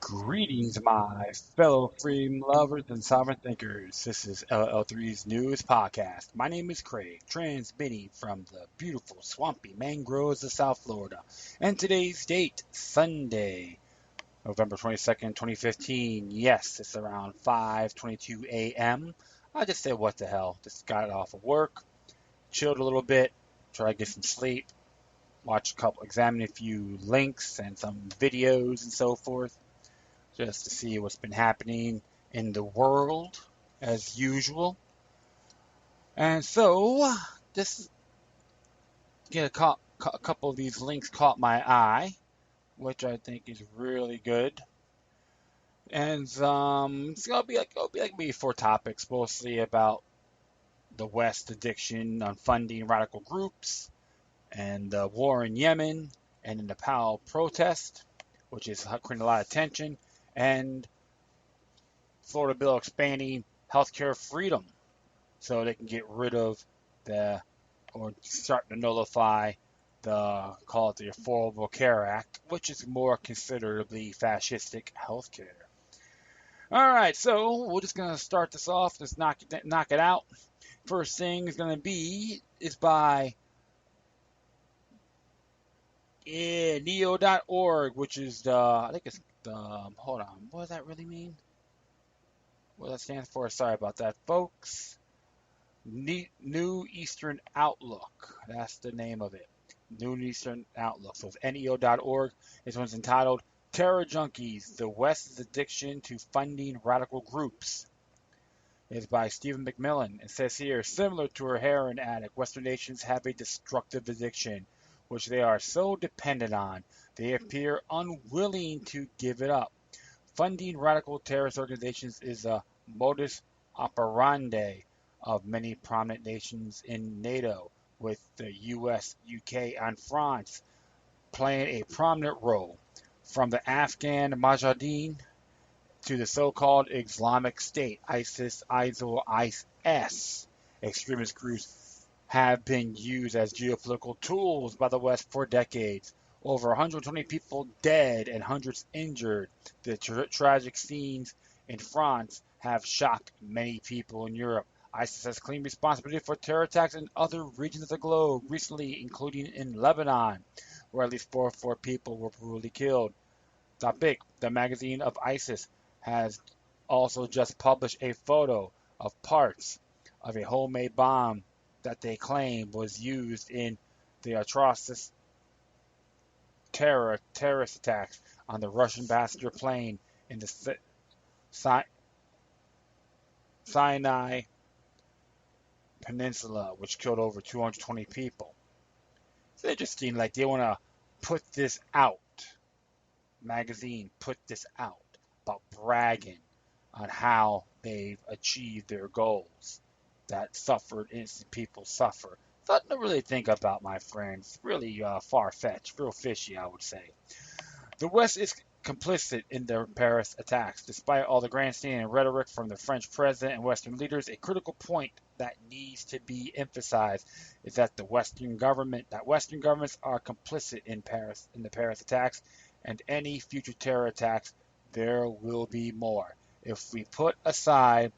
Greetings, my fellow freedom lovers and sovereign thinkers. This is LL3's newest podcast. My name is Craig, transmitting from the beautiful swampy mangroves of South Florida. And today's date, Sunday, November 22nd, 2015. Yes, it's around 5:22 a.m. I just said, what the hell? Just got off of work, chilled a little bit, try to get some sleep, examine a few links and some videos and so forth, just to see what's been happening in the world as usual. And so, just a couple of these links caught my eye, which I think is really good. And it's gonna be like maybe four topics, mostly about the West addiction on funding radical groups, and the war in Yemen, and the Nepal protest, which is creating a lot of tension, and Florida bill expanding healthcare freedom so they can get rid of or start to nullify call it the Affordable Care Act, which is more considerably fascistic healthcare. All right, so we're just gonna start this off. Just knock it out. First thing is by neo.org, which is I think it's hold on, what does that really mean? What that stands for? Sorry about that, folks. New Eastern Outlook. That's the name of it. New Eastern Outlook. So it's neo.org. This one's entitled Terror Junkies, the West's Addiction to Funding Radical Groups. It's by Stephen McMillan. It says here, similar to a heroin addict, Western nations have a destructive addiction, which they are so dependent on, they appear unwilling to give it up. Funding radical terrorist organizations is a modus operandi of many prominent nations in NATO, with the US, UK, and France playing a prominent role. From the Afghan Mujahideen to the so-called Islamic State, ISIS, ISIL, IS, extremist groups have been used as geopolitical tools by the West for decades. Over 120 people dead and hundreds injured. The tragic scenes in France have shocked many people in Europe. ISIS has claimed responsibility for terror attacks in other regions of the globe, recently including in Lebanon, where at least four people were brutally killed. Topic: the magazine of ISIS has also just published a photo of parts of a homemade bomb that they claim was used in the atrocious terrorist attacks on the Russian passenger plane in the Sinai Peninsula, which killed over 220 people. It's interesting, like they want to put this out. Magazine put this out about bragging on how they've achieved their goals that innocent people suffer. Nothing to really think about, my friends. Really far-fetched, real fishy, I would say. The West is complicit in the Paris attacks. Despite all the grandstanding and rhetoric from the French president and Western leaders, a critical point that needs to be emphasized is that Western governments are complicit in the Paris attacks, and any future terror attacks, there will be more. If we put aside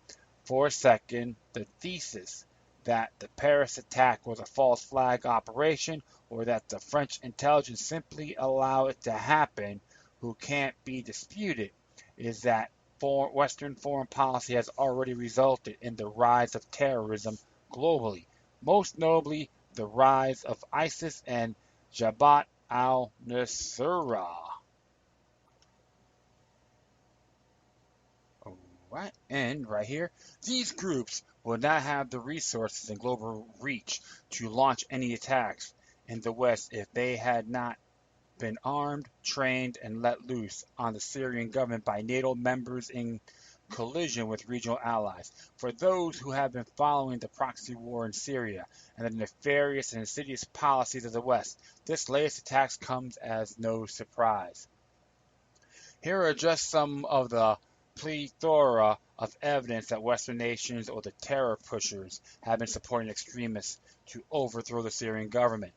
for a second the thesis that the Paris attack was a false flag operation, or that the French intelligence simply allowed it to happen, who can't be disputed is that Western foreign policy has already resulted in the rise of terrorism globally, most notably the rise of ISIS and Jabhat al-Nusra. Right, and right here, these groups will not have the resources and global reach to launch any attacks in the West if they had not been armed, trained, and let loose on the Syrian government by NATO members in collision with regional allies. For those who have been following the proxy war in Syria and the nefarious and insidious policies of the West, this latest attack comes as no surprise. Here are just some of the plethora of evidence that Western nations or the terror pushers have been supporting extremists to overthrow the Syrian government.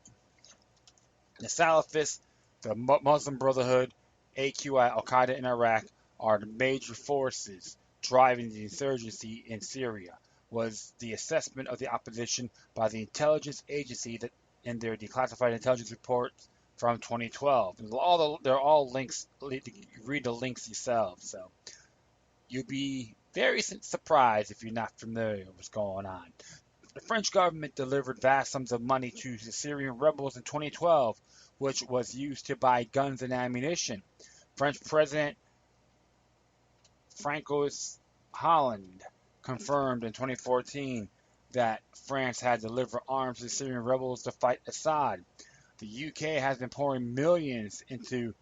The Salafists, the Muslim Brotherhood, AQI, Al-Qaeda in Iraq, are the major forces driving the insurgency in Syria, was the assessment of the opposition by the intelligence agency that in their declassified intelligence report from 2012. They're all links. Read the links yourselves. So you'll be very surprised if you're not familiar with what's going on. The French government delivered vast sums of money to the Syrian rebels in 2012, which was used to buy guns and ammunition. French President Francois Hollande confirmed in 2014 that France had delivered arms to the Syrian rebels to fight Assad. The UK has been pouring millions into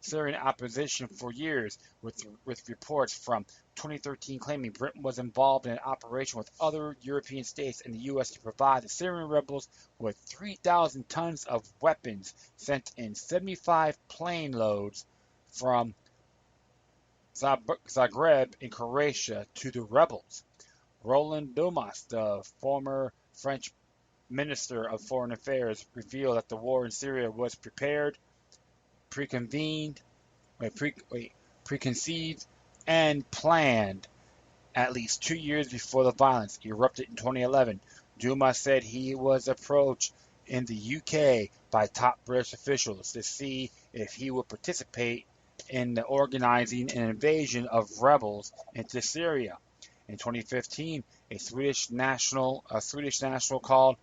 Syrian opposition for years, with reports from 2013 claiming Britain was involved in an operation with other European states and the US to provide the Syrian rebels with 3,000 tons of weapons, sent in 75 plane loads from Zagreb in Croatia to the rebels. Roland Dumas, the former French Minister of Foreign Affairs, revealed that the war in Syria was preconceived, and planned at least 2 years before the violence erupted in 2011. Dumas said he was approached in the UK by top British officials to see if he would participate in the organizing an invasion of rebels into Syria. In 2015, a Swedish national called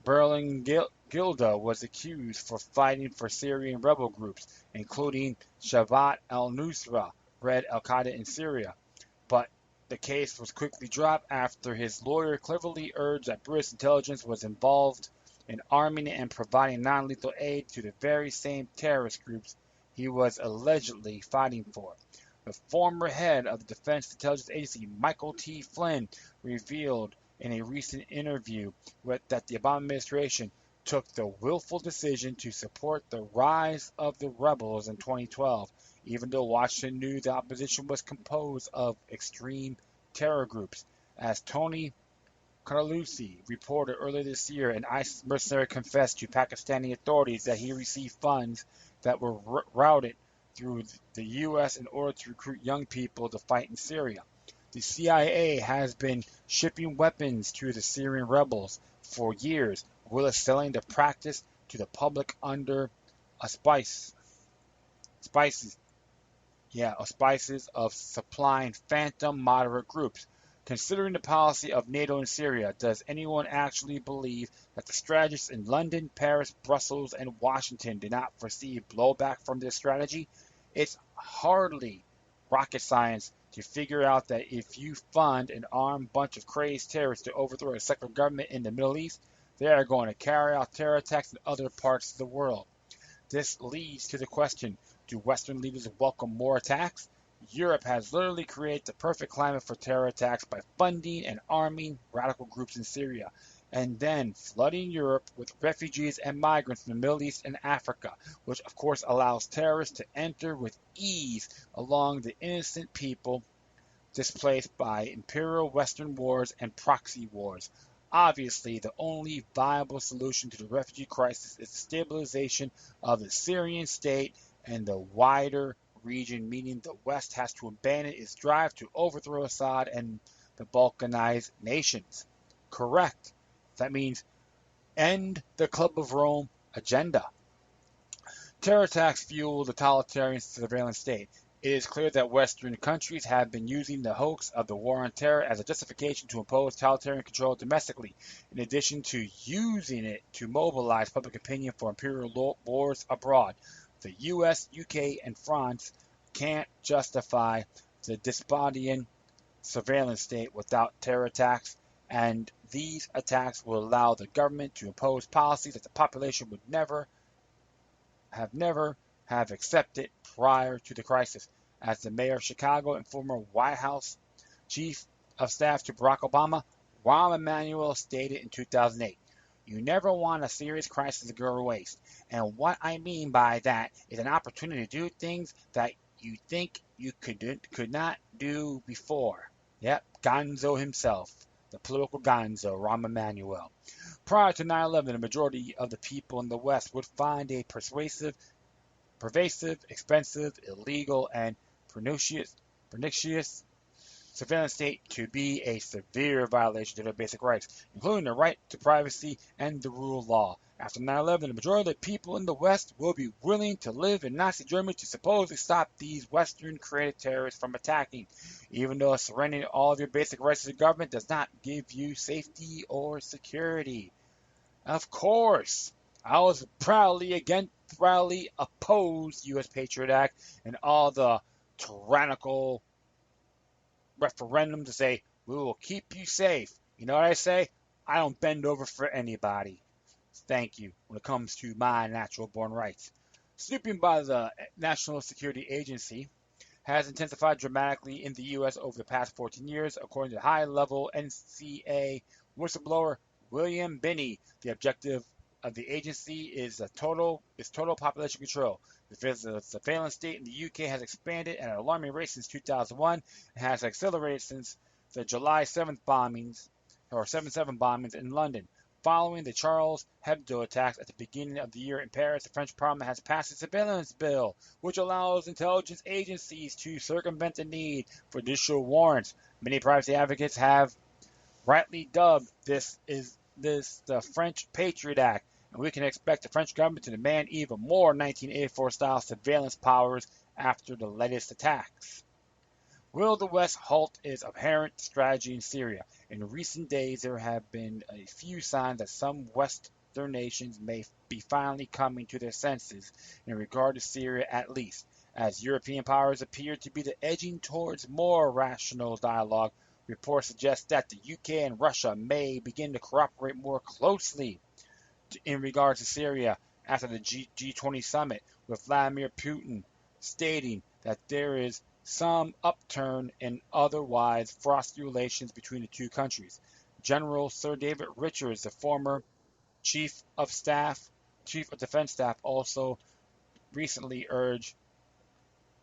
Berlingilde was accused for fighting for Syrian rebel groups, including Jabhat al-Nusra, Red al-Qaeda in Syria. But the case was quickly dropped after his lawyer cleverly urged that British intelligence was involved in arming and providing non-lethal aid to the very same terrorist groups he was allegedly fighting for. The former head of the Defense Intelligence Agency, Michael T. Flynn, revealed in a recent interview that the Obama administration took the willful decision to support the rise of the rebels in 2012, even though Washington knew the opposition was composed of extreme terror groups. As Tony Carlucci reported earlier this year, an ISIS mercenary confessed to Pakistani authorities that he received funds that were routed through the U.S. in order to recruit young people to fight in Syria. The CIA has been shipping weapons to the Syrian rebels for years, while selling the practice to the public under auspices of supplying phantom moderate groups. Considering the policy of NATO in Syria, does anyone actually believe that the strategists in London, Paris, Brussels, and Washington did not foresee blowback from this strategy? It's hardly rocket science to figure out that if you fund an armed bunch of crazed terrorists to overthrow a secular government in the Middle East, they are going to carry out terror attacks in other parts of the world. This leads to the question, do Western leaders welcome more attacks? Europe has literally created the perfect climate for terror attacks by funding and arming radical groups in Syria, and then flooding Europe with refugees and migrants from the Middle East and Africa, which of course allows terrorists to enter with ease along the innocent people displaced by imperial Western wars and proxy wars. Obviously, the only viable solution to the refugee crisis is the stabilization of the Syrian state and the wider region, meaning the West has to abandon its drive to overthrow Assad and the Balkanized nations. Correct. That means end the Club of Rome agenda. Terror attacks fuel the totalitarian surveillance state. It is clear that Western countries have been using the hoax of the war on terror as a justification to impose totalitarian control domestically, in addition to using it to mobilize public opinion for imperial wars abroad. The US, UK, and France can't justify the despotian surveillance state without terror attacks, and these attacks will allow the government to impose policies that the population would never have accepted prior to the crisis. As the mayor of Chicago and former White House chief of staff to Barack Obama, Rahm Emanuel, stated in 2008, "You never want a serious crisis to go to waste. And what I mean by that is an opportunity to do things that you think you could not do before." Yep, Gonzo himself, the political Gonzo, Rahm Emanuel. Prior to 9/11, the majority of the people in the West would find a pervasive, expensive, illegal, and pernicious surveillance state to be a severe violation of their basic rights, including the right to privacy and the rule of law. After 9/11, the majority of the people in the West will be willing to live in Nazi Germany to supposedly stop these Western-created terrorists from attacking, even though surrendering all of your basic rights to the government does not give you safety or security. Of course, I was proudly opposed U.S. Patriot Act and all the tyrannical referendum to say, we will keep you safe. You know what I say? I don't bend over for anybody. Thank you when it comes to my natural born rights. Snooping by the National Security Agency has intensified dramatically in the U.S. over the past 14 years, according to high-level NCA whistleblower William Binney. The objective of the agency is total population control. The surveillance state in the UK has expanded at an alarming rate since 2001 and has accelerated since the July 7th bombings, or 7/7 bombings in London. Following the Charles Hebdo attacks at the beginning of the year in Paris, the French Parliament has passed a surveillance bill, which allows intelligence agencies to circumvent the need for judicial warrants. Many privacy advocates have rightly dubbed this the French Patriot Act, and we can expect the French government to demand even more 1984-style surveillance powers after the latest attacks. Will the West halt its apparent strategy in Syria? In recent days, there have been a few signs that some Western nations may be finally coming to their senses in regard to Syria, at least, as European powers appear to be edging towards more rational dialogue. Reports suggest that the UK and Russia may begin to cooperate more closely in regard to Syria after the G20 summit, with Vladimir Putin stating that there is some upturn in otherwise frosty relations between the two countries. General Sir David Richards, the former Chief of Defense Staff, also recently urged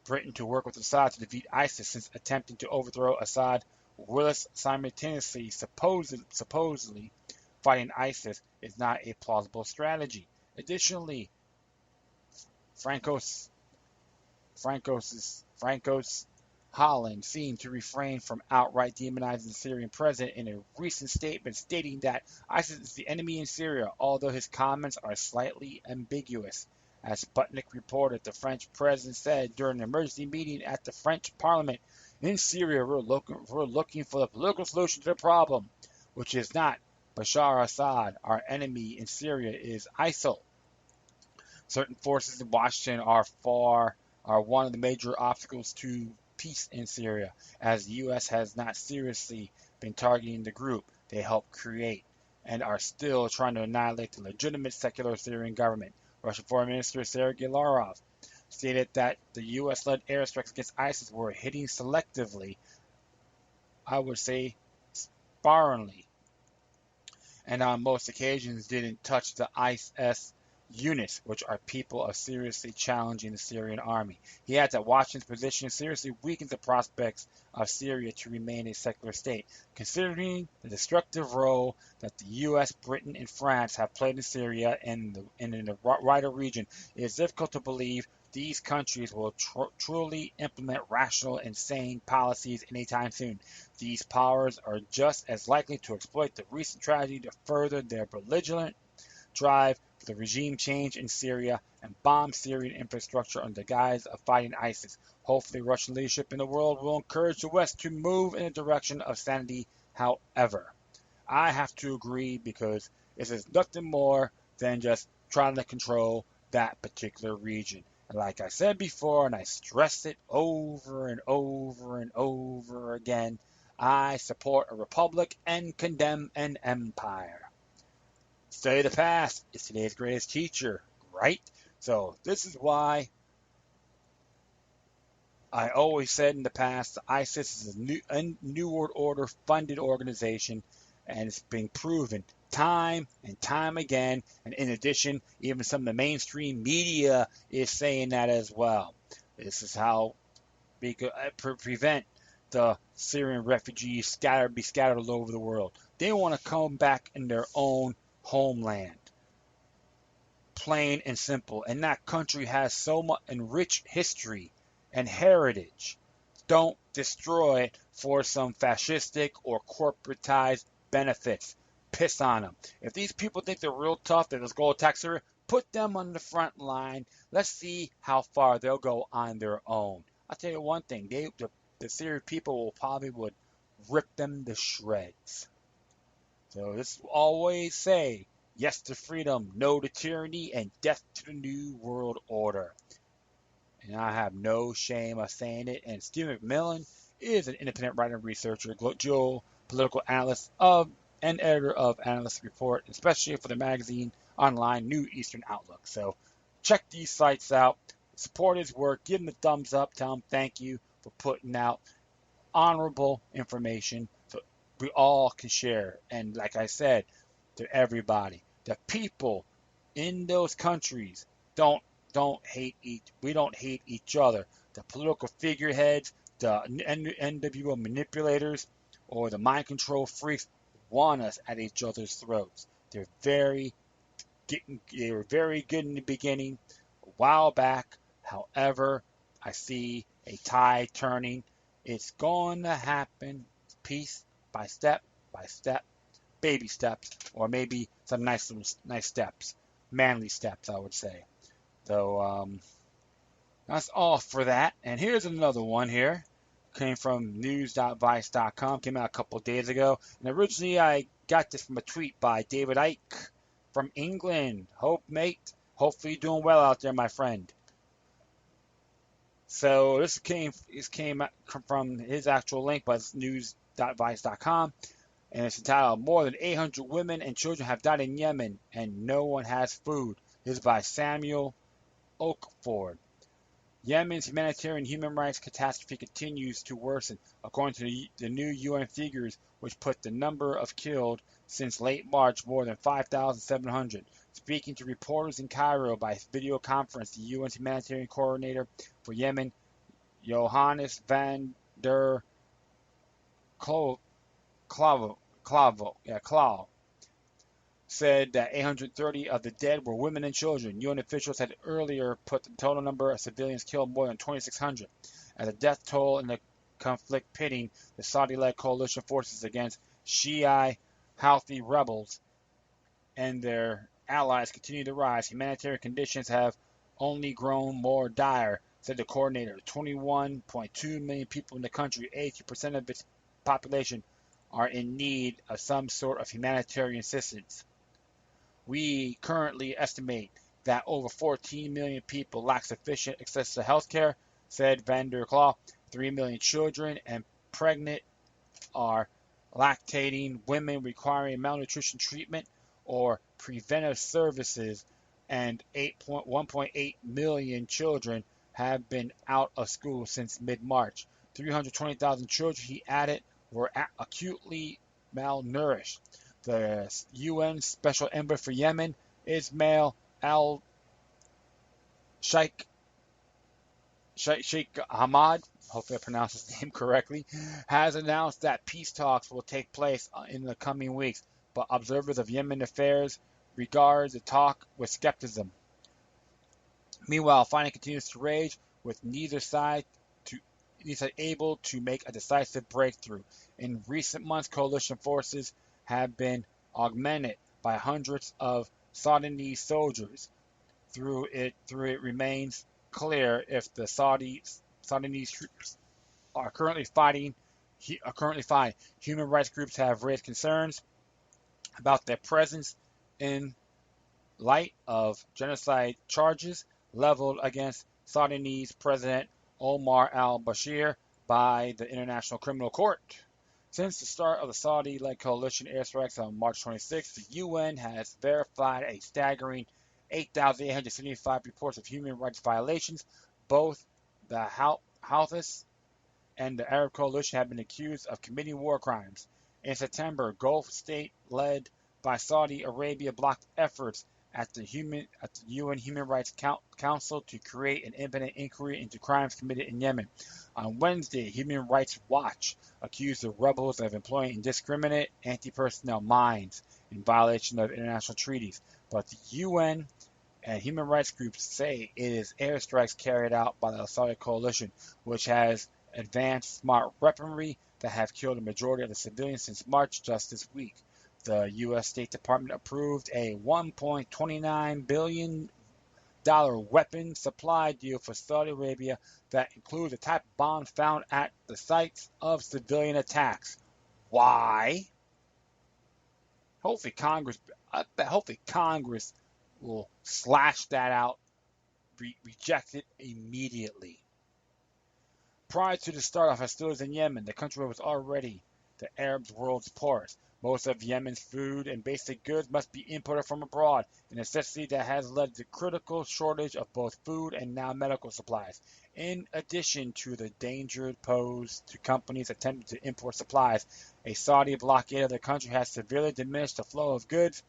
Britain to work with Assad to defeat ISIS, since attempting to overthrow Assad whilst simultaneously supposedly fighting ISIS is not a plausible strategy. Additionally, Franco's Holland seemed to refrain from outright demonizing the Syrian president in a recent statement, stating that ISIS is the enemy in Syria, although his comments are slightly ambiguous. As Sputnik reported, the French president said during an emergency meeting at the French parliament, in Syria, we're looking for the political solution to the problem, which is not Bashar Assad. Our enemy in Syria is ISIL. Certain forces in Washington are one of the major obstacles to peace in Syria, as the U.S. has not seriously been targeting the group they helped create and are still trying to annihilate the legitimate secular Syrian government. Russian Foreign Minister Sergei Lavrov stated that the U.S.-led airstrikes against ISIS were hitting selectively, I would say sparingly, and on most occasions didn't touch the IS units, which are people of seriously challenging the Syrian army. He adds that Washington's position seriously weakens the prospects of Syria to remain a secular state. Considering the destructive role that the U.S., Britain, and France have played in Syria and in the wider region, it is difficult to believe these countries will truly implement rational and sane policies anytime soon. These powers are just as likely to exploit the recent tragedy to further their belligerent drive for the regime change in Syria and bomb Syrian infrastructure under the guise of fighting ISIS. Hopefully, Russian leadership in the world will encourage the West to move in the direction of sanity. However, I have to agree, because this is nothing more than just trying to control that particular region. And like I said before, and I stress it over and over and over again, I support a republic and condemn an empire. Study the past is today's greatest teacher, right? So this is why I always said in the past, ISIS is a New World Order funded organization, and it's been proven time and time again. And in addition, even some of the mainstream media is saying that as well. This is how we could prevent the Syrian refugees be scattered all over the world. They want to come back in their own homeland. Plain and simple. And that country has so much rich history and heritage Don't destroy it for some fascistic or corporatized benefits. Piss on them. If these people think they're real tough, they just go attack Syria, put them on the front line. Let's see how far they'll go on their own. I'll tell you one thing, the Syrian people will probably would rip them to shreds. So this will always say, yes to freedom, no to tyranny, and death to the New World Order. And I have no shame of saying it. And Steve McMillan is an independent writer and researcher, geopolitical analyst and editor of Analyst Report, especially for the magazine online New Eastern Outlook. So check these sites out, support his work, give him a thumbs up, tell him thank you for putting out honorable information so we all can share. And like I said to everybody, the people in those countries don't hate we don't hate each other. The political figureheads, the NWO manipulators, or the mind control freaks want us at each other's throats. They were very good in the beginning, a while back. However, I see a tide turning. It's going to happen piece by step, baby steps, or maybe some nice steps, manly steps, I would say. So that's all for that. And here's another one here. Came from news.vice.com. Came out a couple of days ago. And originally I got this from a tweet by David Icke from England. Hope, mate. Hopefully you're doing well out there, my friend. So this came from his actual link, but it's news.vice.com. And it's entitled, More than 800 women and children have died in Yemen, and no one has food. This is by Samuel Oakford. Yemen's humanitarian human rights catastrophe continues to worsen, according to the new UN figures, which put the number of killed since late March more than 5,700. Speaking to reporters in Cairo by video conference, the UN's humanitarian coordinator for Yemen, Johannes van der Klauw, said that 830 of the dead were women and children. UN officials had earlier put the total number of civilians killed more than 2,600. As the death toll in the conflict pitting the Saudi-led coalition forces against Shiite Houthi rebels and their allies continue to rise, humanitarian conditions have only grown more dire, said the coordinator. 21.2 million people in the country, 80% of its population, are in need of some sort of humanitarian assistance. We currently estimate that over 14 million people lack sufficient access to health care, said van der Klauw. 3 million children and pregnant are lactating, women requiring malnutrition treatment or preventive services, and 1.8 million children have been out of school since mid-March. 320,000 children, he added, were acutely malnourished. The UN Special Envoy for Yemen, Ismail al-Sheikh Ahmad, hopefully I pronounced his name correctly, has announced that peace talks will take place in the coming weeks, but observers of Yemen affairs regard the talk with skepticism. Meanwhile, fighting continues to rage, with neither side able to make a decisive breakthrough. In recent months, coalition forces have been augmented by hundreds of Sudanese soldiers. Through it remains clear if the Sudanese troops are currently fighting. Human rights groups have raised concerns about their presence in light of genocide charges leveled against Sudanese President Omar al-Bashir by the International Criminal Court. Since the start of the Saudi-led coalition airstrikes on March 26, the UN has verified a staggering 8,875 reports of human rights violations. Both the Houthis and the Arab coalition have been accused of committing war crimes. In September, Gulf state led by Saudi Arabia blocked efforts at the UN Human Rights Council to create an independent inquiry into crimes committed in Yemen. On Wednesday, Human Rights Watch accused the rebels of employing indiscriminate anti-personnel mines in violation of international treaties. But the UN and human rights groups say it is airstrikes carried out by the Saudi coalition, which has advanced smart weaponry that have killed a majority of the civilians since March just this week. The U.S. State Department approved a $1.29 billion weapon supply deal for Saudi Arabia that includes a type of bomb found at the sites of civilian attacks. Why? Hopefully Congress will slash that out, reject it immediately. Prior to the start of hostilities in Yemen, the country was already the Arab world's poorest. Most of Yemen's food and basic goods must be imported from abroad, a necessity that has led to critical shortage of both food and now medical supplies. In addition to the danger posed to companies attempting to import supplies, a Saudi blockade of the country has severely diminished the flow of goods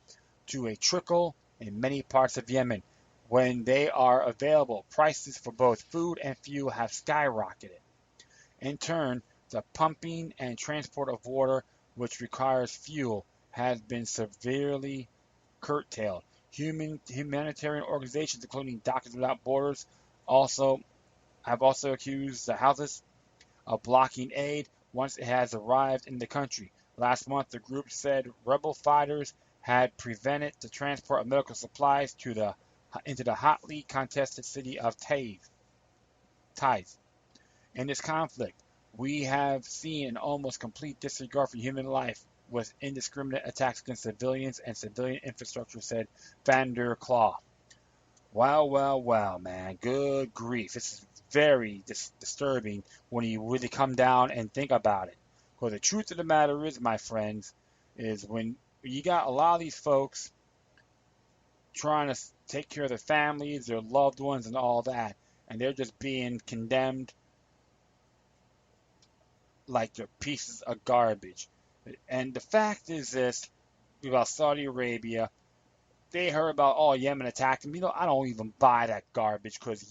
to a trickle in many parts of Yemen. When they are available, prices for both food and fuel have skyrocketed. In turn, the pumping and transport of water, which requires fuel, has been severely curtailed. Humanitarian organizations, including Doctors Without Borders, have also accused the Houthis of blocking aid once it has arrived in the country. Last month, the group said rebel fighters had prevented the transport of medical supplies into the hotly contested city of Taiz. In this conflict, we have seen an almost complete disregard for human life with indiscriminate attacks against civilians and civilian infrastructure, said Van der Klaw. Wow, man. Good grief. This is very disturbing when you really come down and think about it. Because the truth of the matter is, my friends, is when you got a lot of these folks trying to take care of their families, their loved ones, and all that, and they're just being condemned like they're pieces of garbage. And the fact is this about Saudi Arabia, they heard about all Yemen attacks them. I don't even buy that garbage because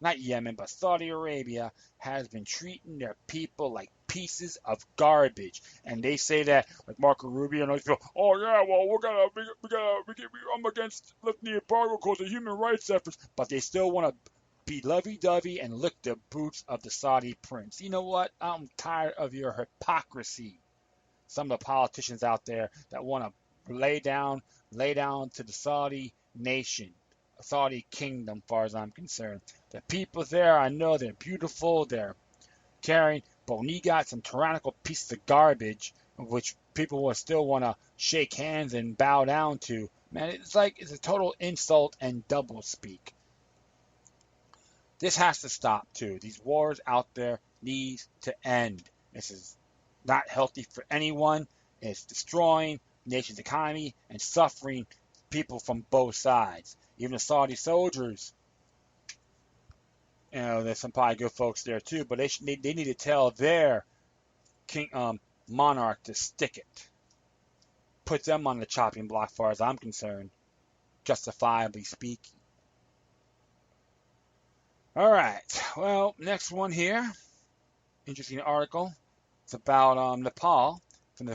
not Yemen, but Saudi Arabia has been treating their people like pieces of garbage. And they say that, like Marco Rubio, and people, oh yeah, well I'm against lifting the embargo because of human rights efforts, but they still want to be lovey-dovey and lick the boots of the Saudi prince. You know what? I'm tired of your hypocrisy. Some of the politicians out there that want to lay down to the Saudi nation, Saudi kingdom, as far as I'm concerned. The people there, I know they're beautiful, they're caring, but when you got some tyrannical pieces of garbage, which people will still want to shake hands and bow down to, man, it's a total insult and doublespeak. This has to stop too. These wars out there need to end. This is not healthy for anyone. It's destroying the nation's economy and suffering people from both sides. Even the Saudi soldiers, there's some probably good folks there too, but they need to tell their monarch to stick it. Put them on the chopping block, as far as I'm concerned, justifiably speaking. All right. Well, next one here. Interesting article. It's about Nepal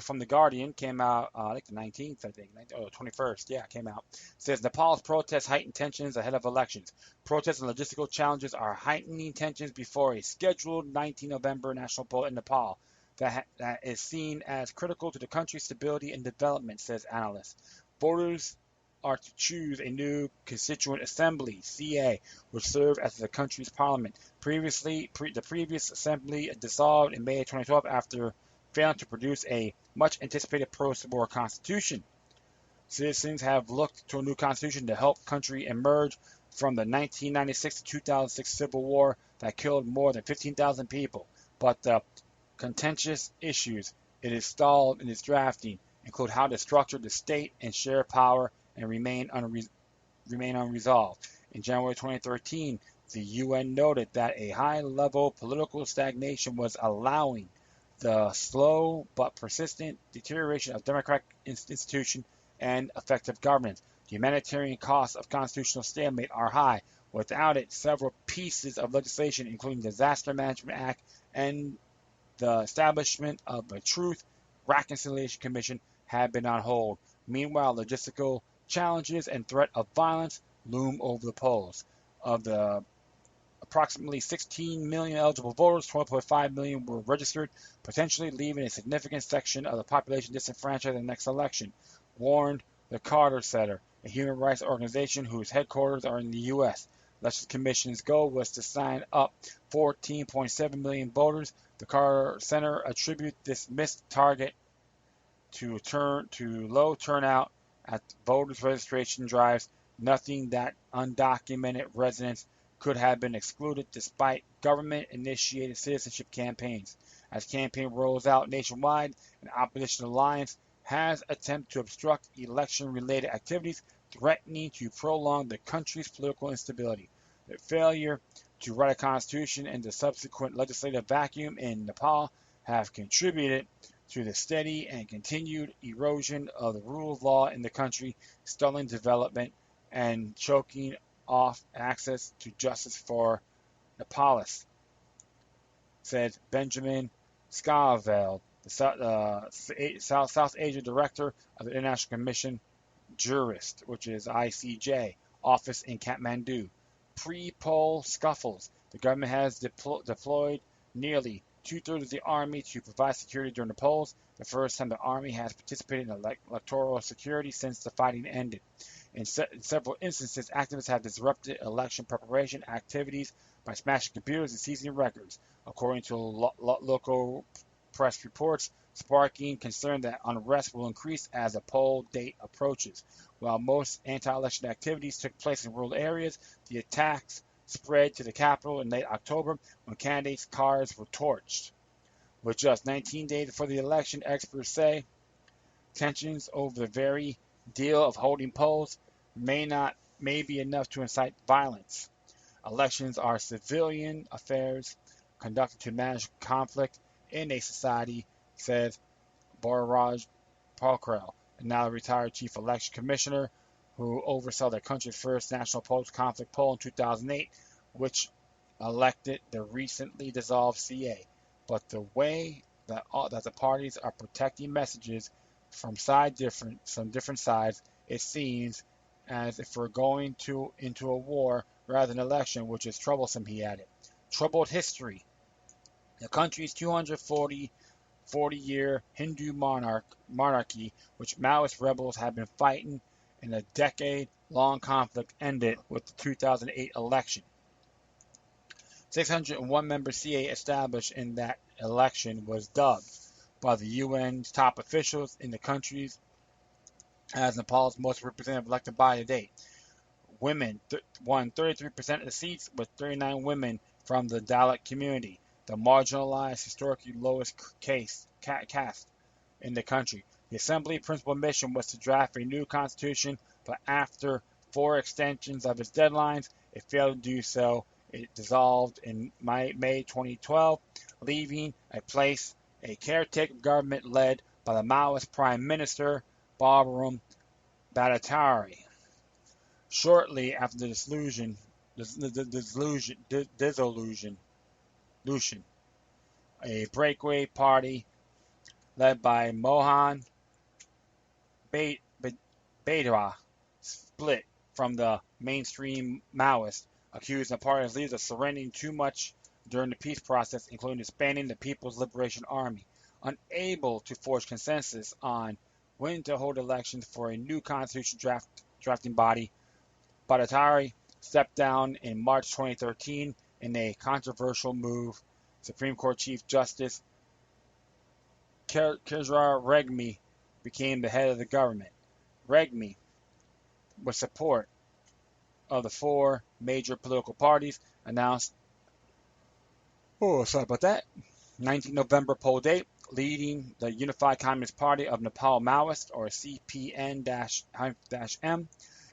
from the Guardian. Came out I think the 19th, I think. 21st. Yeah, came out. It says Nepal's protests heighten tensions ahead of elections. Protests and logistical challenges are heightening tensions before a scheduled 19 November national poll in Nepal that is seen as critical to the country's stability and development, says analysts. Voters are to choose a new Constituent Assembly (CA), which serve as the country's parliament. The previous assembly dissolved in May 2012 after failing to produce a much-anticipated pro-war constitution. Citizens have looked to a new constitution to help country emerge from the 1996 to 2006 civil war that killed more than 15,000 people, but the contentious issues it is stalled in its drafting include how to structure the state and share power and remain unresolved. In January 2013, the UN noted that a high-level political stagnation was allowing the slow but persistent deterioration of democratic institutions and effective governance. The humanitarian costs of constitutional stalemate are high. Without it, several pieces of legislation, including the Disaster Management Act and the establishment of a Truth Reconciliation Commission, have been on hold. Meanwhile, logistical challenges and threat of violence loom over the polls. Of the approximately 16 million eligible voters, 12.5 million were registered, potentially leaving a significant section of the population disenfranchised in the next election, warned the Carter Center, a human rights organization whose headquarters are in the U.S. Election Commission's goal was to sign up 14.7 million voters. The Carter Center attributed this missed target to low turnout at voters' registration drives, nothing that undocumented residents could have been excluded despite government-initiated citizenship campaigns. As campaign rolls out nationwide, an opposition alliance has attempted to obstruct election-related activities, threatening to prolong the country's political instability. The failure to write a constitution and the subsequent legislative vacuum in Nepal have contributed to the steady and continued erosion of the rule of law in the country, stalling development and choking off access to justice for Nepalese, said Benjamin Scavell, the South Asia Director of the International Commission Jurist, which is ICJ, office in Kathmandu. Pre-poll scuffles. The government has deployed nearly two-thirds of the army to provide security during the polls, the first time the army has participated in electoral security since the fighting ended. In several instances, activists have disrupted election preparation activities by smashing computers and seizing records, according to local press reports, sparking concern that unrest will increase as the poll date approaches. While most anti-election activities took place in rural areas, the attacks spread to the capital in late October when candidates' cars were torched. With just 19 days before the election, experts say tensions over the very deal of holding polls may be enough to incite violence. Elections are civilian affairs conducted to manage conflict in a society, says Borraj Palkrel, a now retired chief election commissioner who oversaw the country's first national post-conflict poll in 2008, which elected the recently dissolved CA. But the way that the parties are protecting messages from different sides, it seems as if we're going into a war rather than an election, which is troublesome, he added. Troubled history. The country's 240-year Hindu monarchy, which Maoist rebels have been fighting in a decade-long conflict, ended with the 2008 election. 601-member CA established in that election was dubbed by the UN's top officials in the countries as Nepal's most representative elected body to date. Women won 33% of the seats, with 39 women from the Dalit community, the marginalized, historically lowest caste in the country. The Assembly's principal mission was to draft a new constitution, but after 4 extensions of its deadlines, it failed to do so. It dissolved in May 2012, leaving a caretaker government led by the Maoist Prime Minister Barbara Bhattacharya. Shortly after the dissolution, a breakaway party led by Mohan Baidwa split from the mainstream Maoists, accusing the party's leaders of surrendering too much during the peace process, including disbanding the People's Liberation Army. Unable to forge consensus on when to hold elections for a new constitution drafting body, Bhattacharya stepped down in March 2013 in a controversial move. Supreme Court Chief Justice Kishore Regmi became the head of the government. Regmi, with support of the 4 major political parties, announced 19 November poll date, leading the Unified Communist Party of Nepal Maoist, or CPN-M,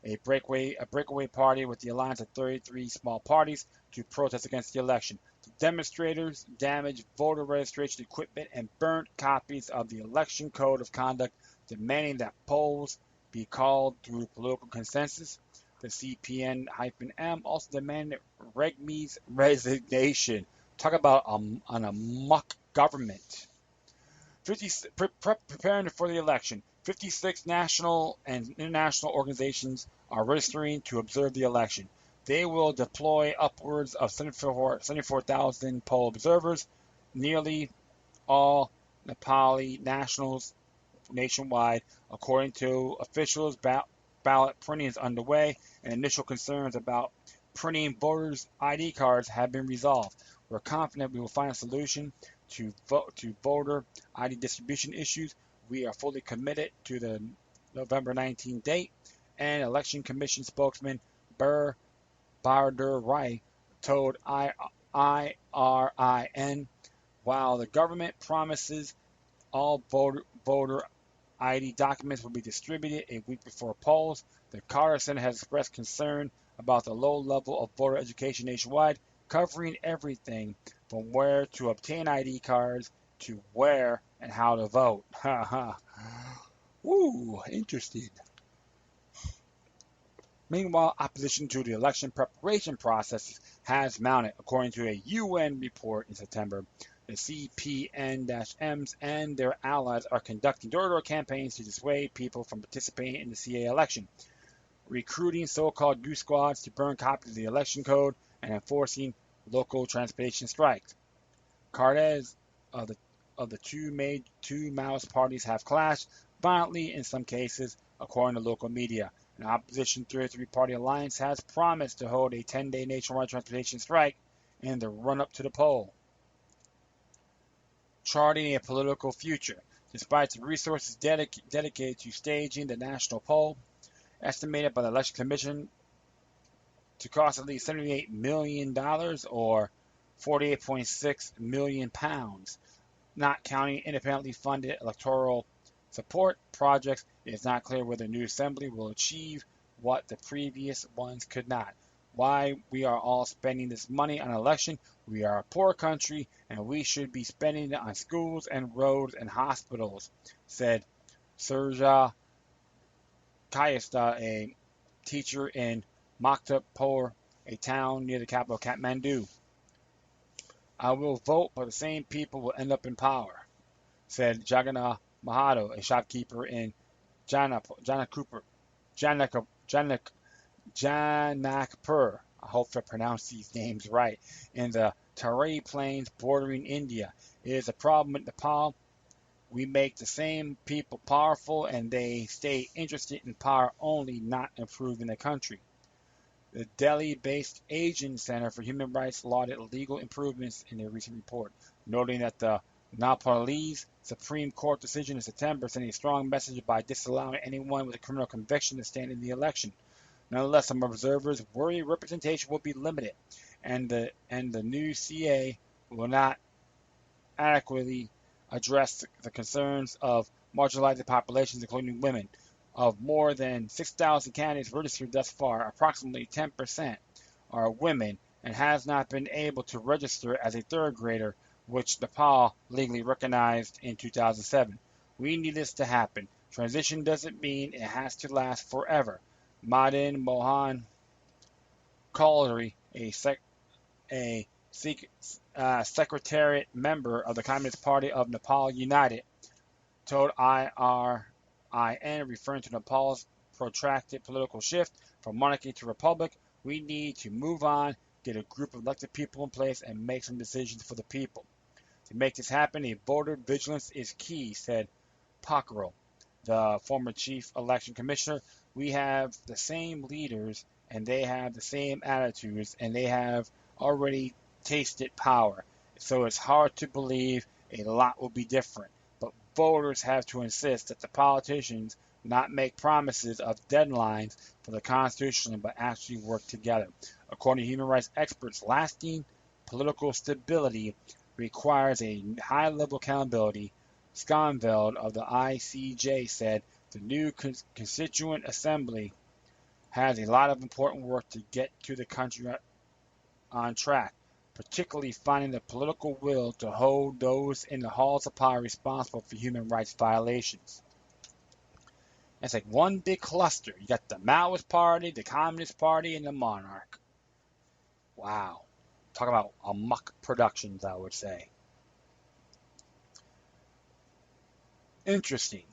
a breakaway party with the alliance of 33 small parties, to protest against the election. The demonstrators damaged voter registration equipment and burnt copies of the Election Code of Conduct, demanding that polls be called through political consensus. The CPN-M also demanded Regmi's resignation. Talk about an amok government. Preparing for the election. 56 national and international organizations are registering to observe the election. They will deploy upwards of 74,000 poll observers, nearly all Nepali nationals nationwide. According to officials, ballot printing is underway, and initial concerns about printing voters' ID cards have been resolved. We're confident we will find a solution to voter ID distribution issues. We are fully committed to the November 19th date, and Election Commission spokesman Burr Barder Rai told IRIN, while the government promises all voter ID documents will be distributed a week before polls, the Carter Center has expressed concern about the low level of voter education nationwide, covering everything from where to obtain ID cards to where and how to vote. Ha ha. Woo, interesting. Meanwhile, opposition to the election preparation process has mounted, according to a UN report in September. The CPN-Ms and their allies are conducting door-to-door campaigns to dissuade people from participating in the CA election, recruiting so-called youth squads to burn copies of the election code, and enforcing local transportation strikes. Cartes of the two Maoist parties have clashed violently in some cases, according to local media. An opposition 33-party alliance has promised to hold a 10-day nationwide transportation strike in the run-up to the poll, charting a political future. Despite the resources dedicated to staging the national poll, estimated by the Election Commission to cost at least $78 million or £48.6 million, not counting independently funded electoral support projects. It is not clear whether the new assembly will achieve what the previous ones could not. Why we are all spending this money on an election? We are a poor country, and we should be spending it on schools and roads and hospitals, said Surja Kayasta, a teacher in Maktapur, a town near the capital Kathmandu. I will vote, but the same people will end up in power, said Jagannath Mahato, a shopkeeper in Janakpur. I hope I pronounced these names right. In the Tarai Plains bordering India. It is a problem with Nepal. We make the same people powerful, and they stay interested in power only, not improving the country. The Delhi-based Asian Center for Human Rights lauded legal improvements in their recent report, noting that the Nepalese Supreme Court decision in September sent a strong message by disallowing anyone with a criminal conviction to stand in the election. Nonetheless, some observers worry representation will be limited, and the new CA will not adequately address the concerns of marginalized populations, including women. Of more than 6,000 candidates registered thus far, approximately 10% are women and has not been able to register as a third grader, which Nepal legally recognized in 2007. We need this to happen. Transition doesn't mean it has to last forever. Madan Mohan Kauri, a secretariat member of the Communist Party of Nepal United, told IRIN, referring to Nepal's protracted political shift from monarchy to republic, we need to move on, get a group of elected people in place, and make some decisions for the people. To make this happen, a voter vigilance is key, said Packrell, the former chief election commissioner. We have the same leaders, and they have the same attitudes, and they have already tasted power. So it's hard to believe a lot will be different. But voters have to insist that the politicians not make promises of deadlines for the Constitution, but actually work together. According to human rights experts, lasting political stability requires a high level of accountability. Skonveld of the ICJ said the new Constituent Assembly has a lot of important work to get to the country on track, particularly finding the political will to hold those in the halls of power responsible for human rights violations. It's like one big cluster. You got the Maoist Party, the Communist Party, and the Monarch. Wow. Talk about amok productions, I would say. Interesting.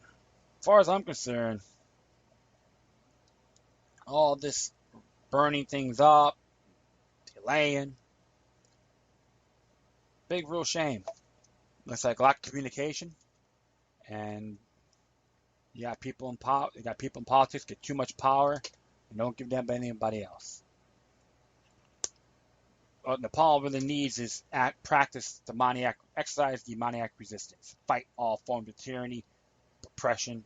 As far as I'm concerned, all this burning things up, delaying. Big real shame. Looks like lack of communication, and you got people in power. You got people in politics get too much power and don't give them to anybody else. What Nepal really needs is exercise demoniac resistance, fight all forms of tyranny, oppression,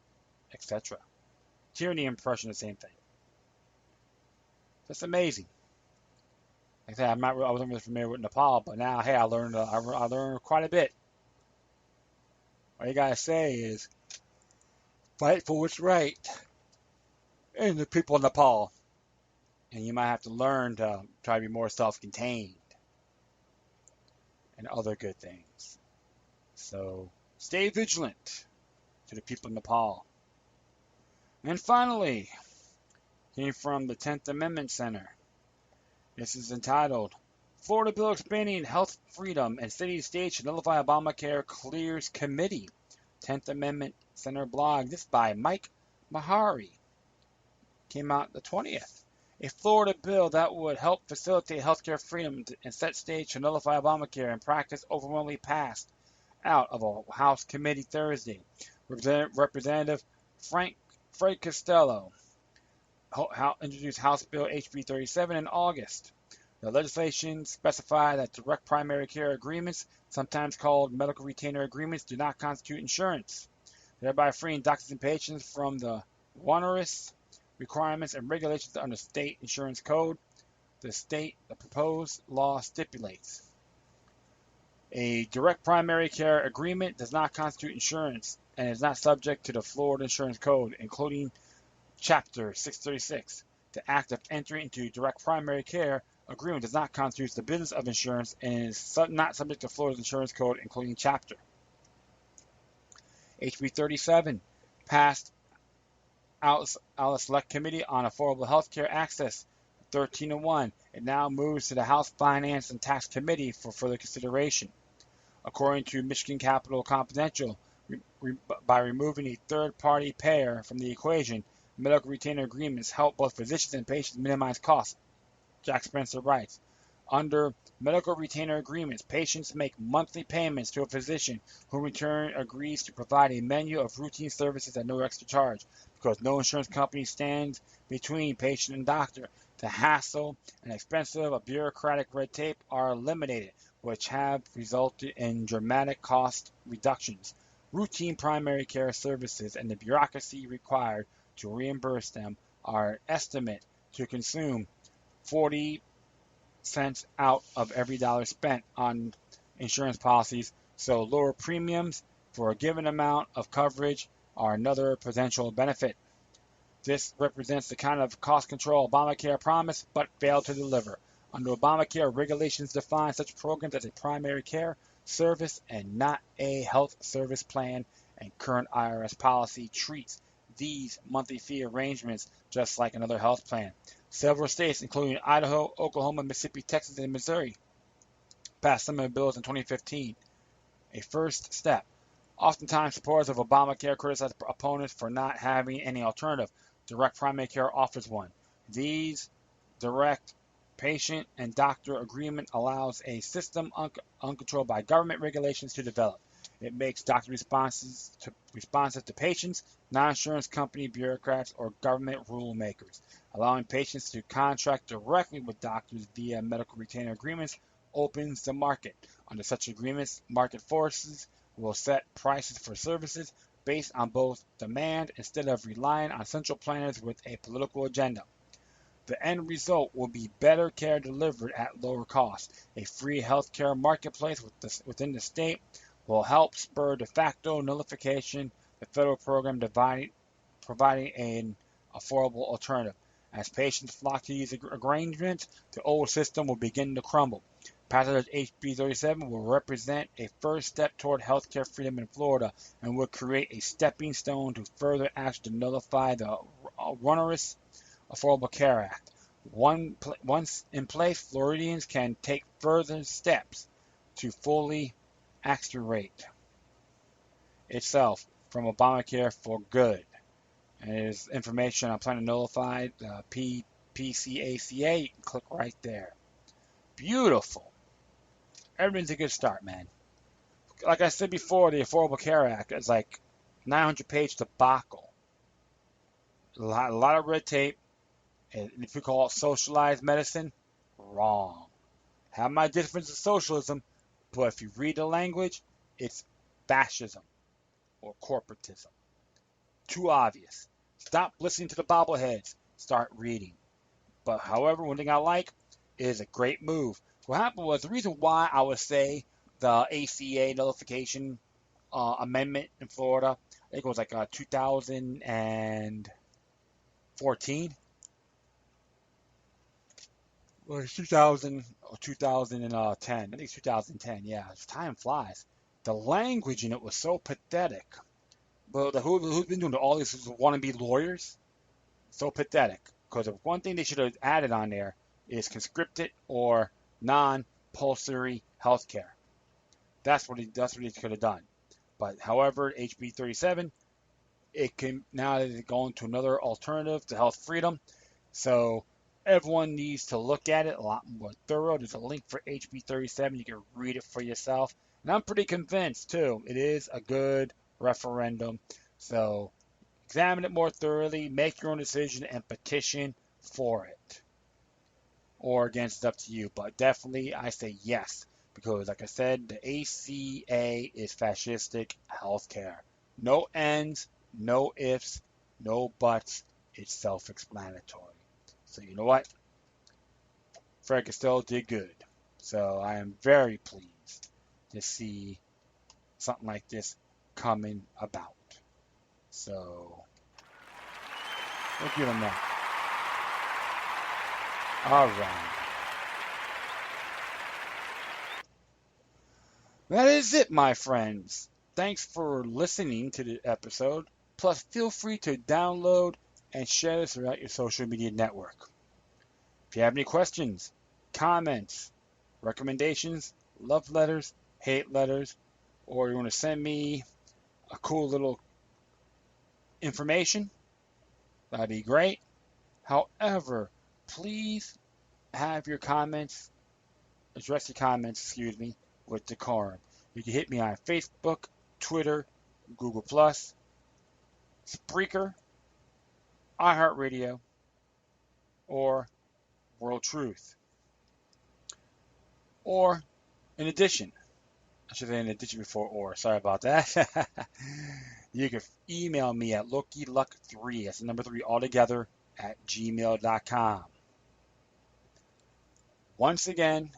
etc. Tyranny and oppression are the same thing. That's amazing. Like I said, I wasn't really familiar with Nepal, but now, hey, I learned quite a bit. All you gotta say is fight for what's right, and the people of Nepal. And you might have to learn to try to be more self-contained and other good things. So stay vigilant to the people of Nepal. And finally, came from the 10th Amendment Center. This is entitled, Florida Bill Expanding Health Freedom and City States Should Nullify Obamacare Clears Committee. 10th Amendment Center blog. This by Mike Mahari. Came out the 20th. A Florida bill that would help facilitate healthcare freedom and set stage to nullify Obamacare in practice overwhelmingly passed out of a House committee Thursday. Representative Frank Costello introduced House Bill HB 37 in August. The legislation specified that direct primary care agreements, sometimes called medical retainer agreements, do not constitute insurance, thereby freeing doctors and patients from the onerous requirements and regulations under state insurance code. The proposed law stipulates a direct primary care agreement does not constitute insurance and is not subject to the Florida Insurance Code, including Chapter 636. The act of entering into direct primary care agreement does not constitute the business of insurance and is not subject to Florida's Insurance Code, including Chapter. HB 37 passed out of the Select Committee on Affordable Health Care Access 13-1. It now moves to the House Finance and Tax Committee for further consideration. According to Michigan Capital Confidential, by removing a third-party payer from the equation, medical retainer agreements help both physicians and patients minimize costs. Jack Spencer writes, under medical retainer agreements, patients make monthly payments to a physician who in return agrees to provide a menu of routine services at no extra charge. Because no insurance company stands between patient and doctor, the hassle and expensive of bureaucratic red tape are eliminated, which have resulted in dramatic cost reductions. Routine primary care services and the bureaucracy required to reimburse them are estimated to consume 40 cents out of every dollar spent on insurance policies, so lower premiums for a given amount of coverage are another potential benefit. This represents the kind of cost control Obamacare promised but failed to deliver. Under Obamacare, regulations define such programs as a primary care service and not a health service plan, and current IRS policy treats these monthly fee arrangements just like another health plan. Several states, including Idaho, Oklahoma, Mississippi, Texas, and Missouri, passed similar bills in 2015. A first step. Oftentimes, supporters of Obamacare criticize opponents for not having any alternative. Direct primary care offers one. These direct patient and doctor agreement allows a system uncontrolled by government regulations to develop. It makes doctor responsive to patients, non-insurance company bureaucrats, or government rule makers. Allowing patients to contract directly with doctors via medical retainer agreements opens the market. Under such agreements, market forces will set prices for services based on both demand instead of relying on central planners with a political agenda. The end result will be better care delivered at lower cost. A free healthcare marketplace within the state will help spur de facto nullification, the federal program providing an affordable alternative. As patients flock to these arrangements, the old system will begin to crumble. Passage of HB 37 will represent a first step toward healthcare freedom in Florida and will create a stepping stone to further action to nullify the onerous Affordable Care Act. Once in place, Floridians can take further steps to fully extricate itself from Obamacare for good. And it is information on Planet Nullified, PCACA, you can click right there. Beautiful. Everything's a good start, man. Like I said before, the Affordable Care Act is like 900-page debacle. A lot of red tape. And if we call it socialized medicine, wrong. Have my difference in socialism, but if you read the language, it's fascism or corporatism. Too obvious. Stop listening to the bobbleheads. Start reading. But however, one thing I like is a great move. What happened was the reason why I would say the ACA nullification amendment in Florida, I think it was like 2014 or 2000 or 2010. I think it's 2010. Yeah, time flies. The language in it was so pathetic. But who's been doing all this wannabe lawyers? So pathetic. Because one thing they should have added on there is conscripted or non-compulsory health care. That's what he could have done. But however, HB 37, it can now that it's going to another alternative to health freedom. So everyone needs to look at it a lot more thorough. There's a link for HB 37. You can read it for yourself. And I'm pretty convinced too. It is a good referendum. So examine it more thoroughly, make your own decision, and petition for it. Or against, it's up to you. But definitely, I say yes. Because, like I said, the ACA is fascistic healthcare. No ends, no ifs, no buts. It's self-explanatory. So, you know what? Fred Costello did good. So, I am very pleased to see something like this coming about. So, we'll give him that. All right. That is it, my friends. Thanks for listening to the episode. Plus, feel free to download and share this throughout your social media network. If you have any questions, comments, recommendations, love letters, hate letters, or you want to send me a cool little information, that'd be great. However, please have your comments, address your comments, with decorum. You can hit me on Facebook, Twitter, Google+, Spreaker, iHeartRadio, or World Truth. Or, in addition, I should say in addition before or, sorry about that. You can email me at LokiLuck3, that's the number 3 altogether, at gmail.com. Once again,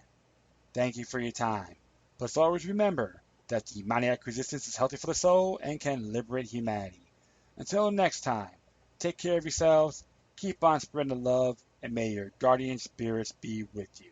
thank you for your time. Plus always remember that the demoniac resistance is healthy for the soul and can liberate humanity. Until next time, take care of yourselves, keep on spreading the love, and may your guardian spirits be with you.